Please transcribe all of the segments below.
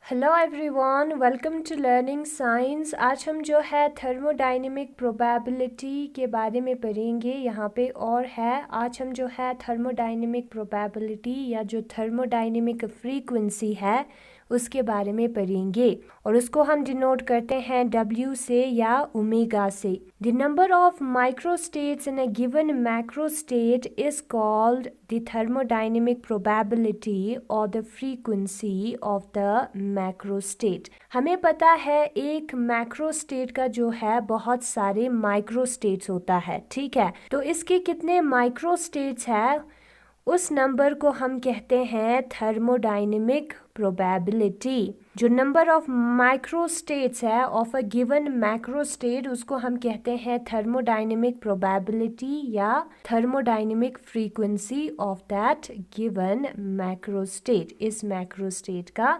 Hello everyone, welcome to learning science. आज हम जो है थर्मोडायनेमिक प्रोबेबिलिटी के बारे में पढ़ेंगे। यहाँ पे और है, आज हम जो है थर्मोडायनेमिक प्रोबेबिलिटी या जो थर्मोडायनेमिक फ्रीक्वेंसी है उसके बारे में पढ़ेंगे और उसको हम डिनोट करते हैं W से या ओमेगा से। The number of microstates in a given macrostate is called the thermodynamic probability और the frequency of the macrostate. हमें पता है एक मैक्रोस्टेट का जो है बहुत सारे माइक्रोस्टेट्स होता है, ठीक है। तो इसके कितने माइक्रोस्टेट्स है उस नंबर को हम कहते हैं थर्मोडायनेमिक प्रोबेबिलिटी। जो नंबर ऑफ माइक्रोस्टेट्स है ऑफ अ गिवन मैक्रोस्टेट उसको हम कहते हैं थर्मोडायनेमिक प्रोबेबिलिटी या thermodynamic frequency of that given macrostate. इस मैक्रोस्टेट का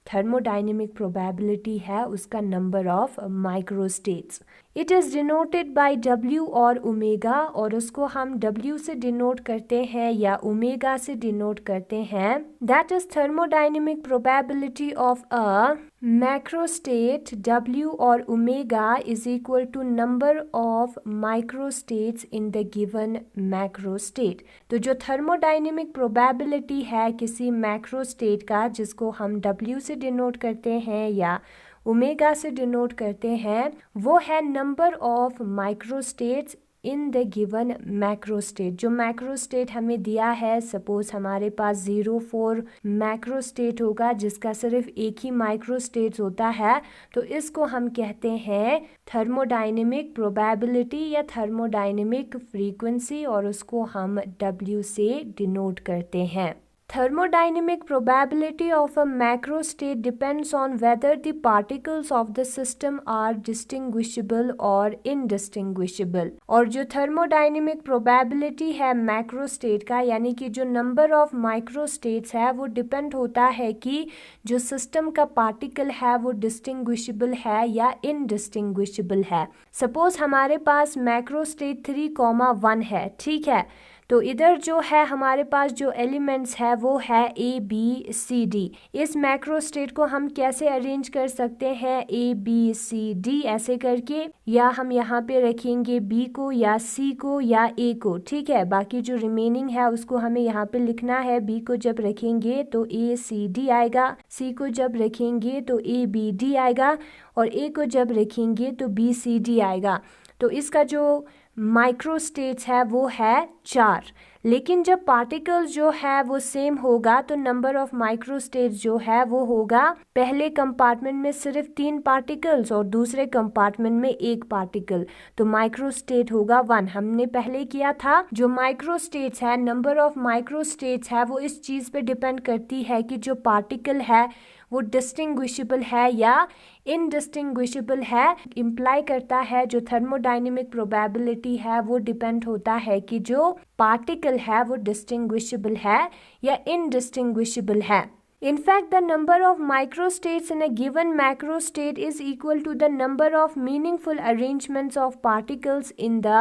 थर्मोडायनेमिक प्रोबेबिलिटी है उसका number of microstates. It is denoted by W और ओमेगा, और उसको हम W से डिनोट करते हैं या ओमेगा से डिनोट करते हैं। That is thermodynamic probability of a macrostate W और omega is equal to number of microstates in the given macrostate. तो जो थर्मोडायनेमिक प्रोबेबिलिटी है किसी मैक्रोस्टेट का, जिसको हम W से डिनोट करते हैं या ओमेगा से डिनोट करते हैं, वो है number of microstates in the given macrostate. जो मैक्रोस्टेट हमें दिया है, सपोज हमारे पास 0,4 मैक्रोस्टेट होगा जिसका सिर्फ एक ही माइक्रोस्टेट होता है, तो इसको हम कहते हैं थर्मोडायनेमिक प्रोबेबिलिटी या थर्मोडायनेमिक फ्रीक्वेंसी, और उसको हम W से डिनोट करते हैं। Thermodynamic probability of a macrostate depends on whether the particles of the system are distinguishable or indistinguishable। और जो thermodynamic probability है macrostate का, यानी कि जो number of microstates है, वो depend होता है कि जो system का particle है वो distinguishable है या indistinguishable है। Suppose हमारे पास macrostate 3,1 है, ठीक है। तो इधर जो है हमारे पास जो एलिमेंट्स है वो है ABCD। इस मैक्रोस्टेट को हम कैसे अरेंज कर सकते हैं, ABCD ऐसे करके, या हम यहाँ पे रखेंगे B को या C को या A को, ठीक है। बाकी जो रिमेनिंग है उसको हमें यहाँ पे लिखना है। B को जब रखेंगे तो ACD आएगा, C को जब रखेंगे तो ABD आएगा, और A को जब रखेंगे तो BCD आएगा। तो इसका जो माइक्रोस्टेट्स है वो है 4। लेकिन जब पार्टिकल्स जो है वो सेम होगा तो नंबर ऑफ माइक्रोस्टेट्स जो है वो होगा, पहले कंपार्टमेंट में सिर्फ 3 पार्टिकल्स और दूसरे कंपार्टमेंट में 1 पार्टिकल, तो माइक्रोस्टेट होगा 1। हमने पहले किया था। जो माइक्रोस्टेट्स है, नंबर ऑफ माइक्रोस्टेट्स है, वो इस चीज़ पे डिपेंड करती है कि जो पार्टिकल है वो डिस्टिंग्विशेबल है या इनडिस्टिंग्विशेबल है। इम्प्लाई करता है जो थर्मोडायनेमिक प्रोबेबिलिटी है वो डिपेंड होता है कि जो पार्टिकल है वो डिस्टिंग्विशेबल है या इनडिस्टिंग्विशेबल है। In fact, the number of microstates in a given macrostate is equal to the number of meaningful arrangements of particles in the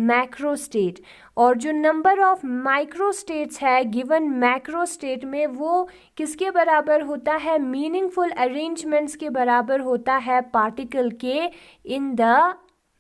macrostate। और जो number of microstates है given macrostate में, वो किसके बराबर होता है, meaningful arrangements के बराबर होता है particle के in the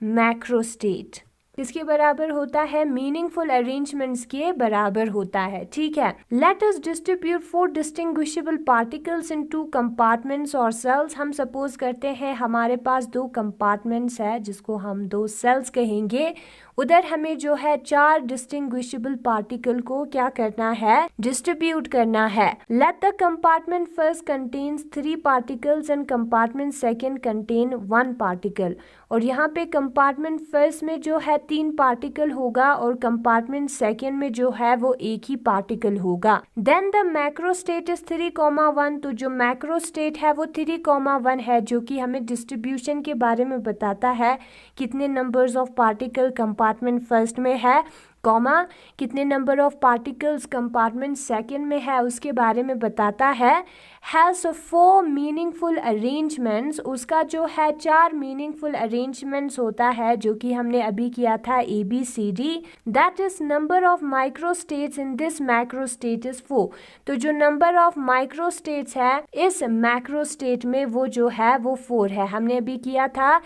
macrostate। किसके बराबर होता है, मीनिंगफुल अरेंजमेंट्स के बराबर होता है, ठीक है। Let us distribute 4 distinguishable particles in 2 compartments और सेल्स। हम सपोज करते हैं हमारे पास 2 कंपार्टमेंट्स है जिसको हम 2 सेल्स कहेंगे। उधर हमें जो है 4 डिस्टिंग्विशेबल पार्टिकल को क्या करना है, डिस्ट्रीब्यूट करना है। Let the compartment first contains 3 particles and compartment second contain 1 particle. और यहाँ पे कंपार्टमेंट फर्स्ट में जो है 3 पार्टिकल होगा और कंपार्टमेंट सेकेंड में जो है वो 1 ही पार्टिकल होगा। Then the macrostate is 3,1। तो जो मैक्रोस्टेट है वो 3,1 है, जो कि हमें डिस्ट्रीब्यूशन के बारे में बताता है कितने numbers of particle compartment compartment first में है, कॉमा कितने number of particles compartment second में है उसके बारे में बताता है। हैज़ 4 मीनिंगफुल अरेंजमेंट्स, उसका जो है 4 मीनिंगफुल अरेंजमेंट्स होता है जो कि हमने अभी किया था ABCD। That is number of microstates in this macrostate is 4। तो जो नंबर ऑफ माइक्रोस्टेट्स है इस मैक्रोस्टेट में वो जो है वो 4 है। हमने अभी किया था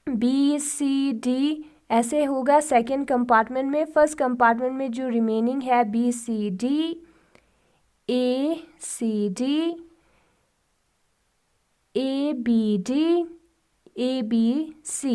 ABCD ऐसे होगा सेकेंड कंपार्टमेंट में। फर्स्ट कंपार्टमेंट में जो रिमेनिंग है BCD ACD ABD ABC,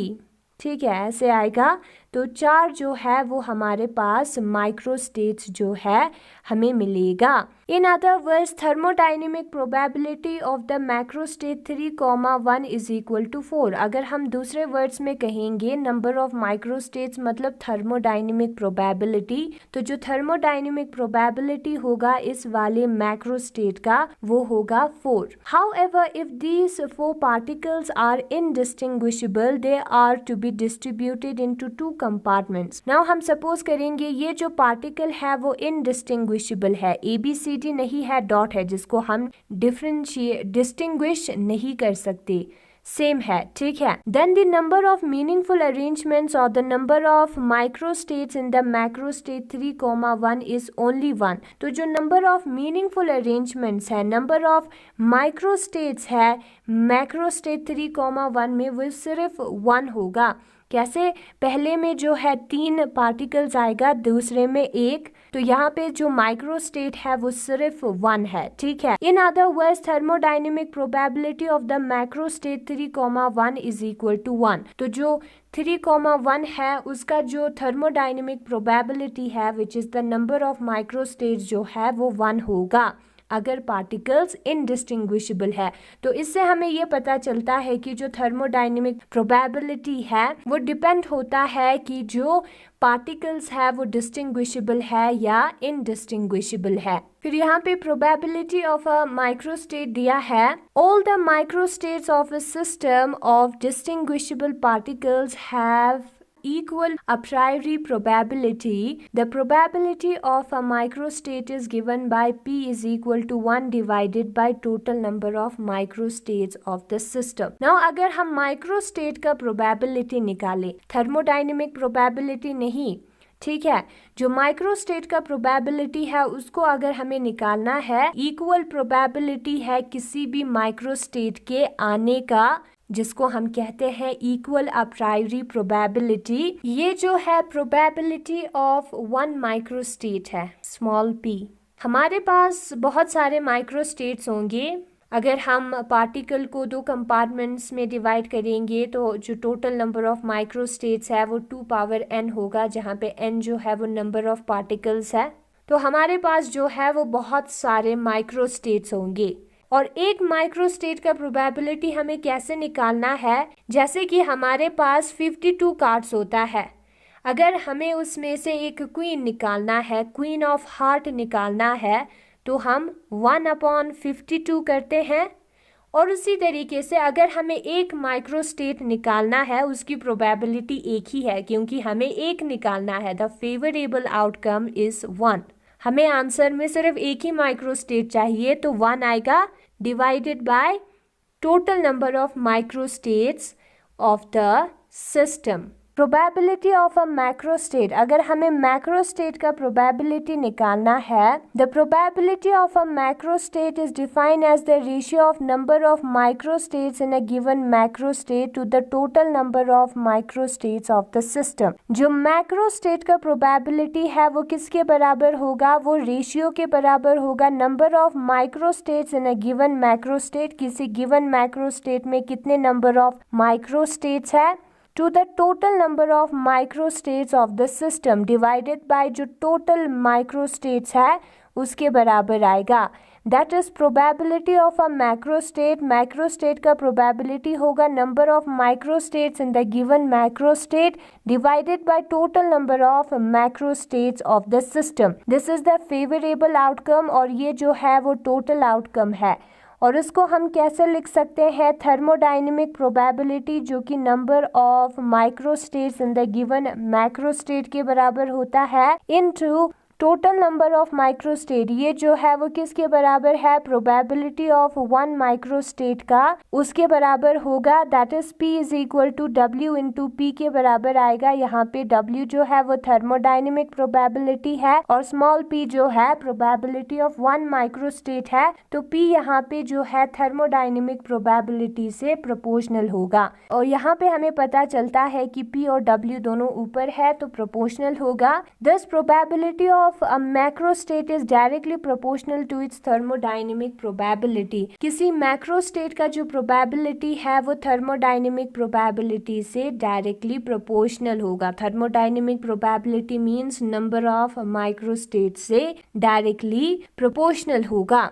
ठीक है, ऐसे आएगा। तो 4 जो है वो हमारे पास माइक्रोस्टेट्स जो है हमें मिलेगा। In other words thermodynamic probability of the macrostate 3,1 is equal to 4। अगर हम दूसरे वर्ड्स में कहेंगे नंबर ऑफ माइक्रोस्टेट्स मतलब थर्मोडाइनेमिक प्रोबेबिलिटी, तो जो थर्मोडाइनेमिक प्रोबेबिलिटी होगा इस वाले मैक्रोस्टेट का वो होगा 4। However if these 4 particles are indistinguishable they are to be distributed into 2 compartments. Now हम सपोज करेंगे ये जो पार्टिकल है वो इनडिस्टिंग्विशेबल है, ABCD नहीं है, डॉट है जिसको हम डिस्टिंग्विश नहीं कर सकते, सेम है, ठीक है। Then the number of meaningful arrangements और the number of microstates in the macrostate 3,1 is only 1। तो जो नंबर ऑफ मीनिंगफुल अरेंजमेंट्स है, नंबर ऑफ माइक्रोस्टेट्स है मैक्रोस्टेट 3,1 में वो सिर्फ 1 होगा। कैसे? पहले में जो है 3 पार्टिकल्स आएगा, दूसरे में 1, तो यहाँ पे जो माइक्रोस्टेट है वो सिर्फ 1 है, ठीक है। In other words thermodynamic probability of the macrostate 3,1 is equal to 1। तो जो 3,1 है उसका जो थर्मोडाइनेमिक प्रोबेबिलिटी है which is the number of microstates जो है वो 1 होगा अगर पार्टिकल्स इनडिस्टिंग्विशेबल है। तो इससे हमें ये पता चलता है कि जो थर्मोडाइनेमिक प्रोबेबिलिटी है वो डिपेंड होता है कि जो पार्टिकल्स है वो डिस्टिंग्विशेबल है या इनडिस्टिंग्विशेबल है। फिर यहाँ पे प्रोबेबिलिटी ऑफ अ माइक्रोस्टेट दिया है, all the microstates of a system of distinguishable particles have equal a priori probability. The probability of a microstate is given by P is equal to 1 divided by total number of microstates of the system. Now अगर हम microstate का probability निकालें, thermodynamic probability नहीं, ठीक है, जो microstate का probability है उसको अगर हमें निकालना है, इक्वल प्रोबेबिलिटी है किसी भी माइक्रोस्टेट के आने का, जिसको हम कहते हैं इक्वल अ प्रायोरी प्रोबेबिलिटी। ये जो है प्रोबेबिलिटी ऑफ 1 माइक्रोस्टेट है, स्मॉल p। हमारे पास बहुत सारे माइक्रोस्टेट्स होंगे। अगर हम पार्टिकल को 2 कंपार्टमेंट्स में डिवाइड करेंगे तो जो टोटल नंबर ऑफ माइक्रोस्टेट्स है वो 2 पावर n होगा, जहाँ पे n जो है वो नंबर ऑफ पार्टिकल्स है। तो हमारे पास जो है वो बहुत सारे माइक्रोस्टेट्स होंगे और एक माइक्रोस्टेट का प्रोबेबिलिटी हमें कैसे निकालना है, जैसे कि हमारे पास 52 कार्ड्स होता है, अगर हमें उसमें से एक क्वीन निकालना है, क्वीन ऑफ हार्ट निकालना है, तो हम 1/52 करते हैं। और उसी तरीके से अगर हमें एक माइक्रोस्टेट निकालना है उसकी प्रोबेबिलिटी एक ही है क्योंकि हमें एक निकालना है, द फेवरेबल आउटकम इज 1। हमें आंसर में सिर्फ एक ही माइक्रोस्टेट चाहिए तो 1 आएगा divided by total number of microstates of the system. Probability of a macrostate, अगर हमें मैक्रोस्टेट का प्रोबेबिलिटी निकालना है, the probability of a macrostate is defined as the ratio of number of microstates in a given macrostate to the total number of microstates of the system. जो macrostate का probability है वो किसके बराबर होगा, वो रेशियो के बराबर होगा number of microstates in a given macrostate, किसी गिवन मैक्रोस्टेट में कितने नंबर ऑफ माइक्रोस्टेट्स है, to the total number of microstates of the system divided by जो total microstates है उसके बराबर आएगा। That is probability of a macrostate. Macrostate का probability होगा number of microstates in the given macrostate divided by total number of macrostates of the system. This is the favorable outcome और ये जो है वो total outcome है। और इसको हम कैसे लिख सकते हैं, थर्मोडायनेमिक प्रोबेबिलिटी जो कि number of microstates in the given macrostate के बराबर होता है into total number of microstate. ये जो है वो किसके बराबर है, प्रोबेबिलिटी ऑफ वन माइक्रोस्टेट का, उसके बराबर होगा। That is P is equal to W into P के बराबर आएगा। यहाँ पे W जो है वो थर्मोडायनेमिक प्रोबेबिलिटी है और स्मॉल p जो है प्रोबेबिलिटी ऑफ वन माइक्रोस्टेट है। तो P यहाँ पे जो है थर्मोडायनेमिक प्रोबेबिलिटी से प्रोपोर्शनल होगा। और यहाँ पे हमें पता चलता है कि P और W दोनों ऊपर है तो प्रोपोर्शनल होगा। This probability of a macrostate is directly proportional to its thermodynamic probability। किसी मैक्रोस्टेट का जो प्रोबेबिलिटी है वो थर्मोडायनेमिक प्रोबेबिलिटी से डायरेक्टली प्रोपोर्शनल होगा। Thermodynamic probability means number of microstate से डायरेक्टली प्रोपोर्शनल होगा।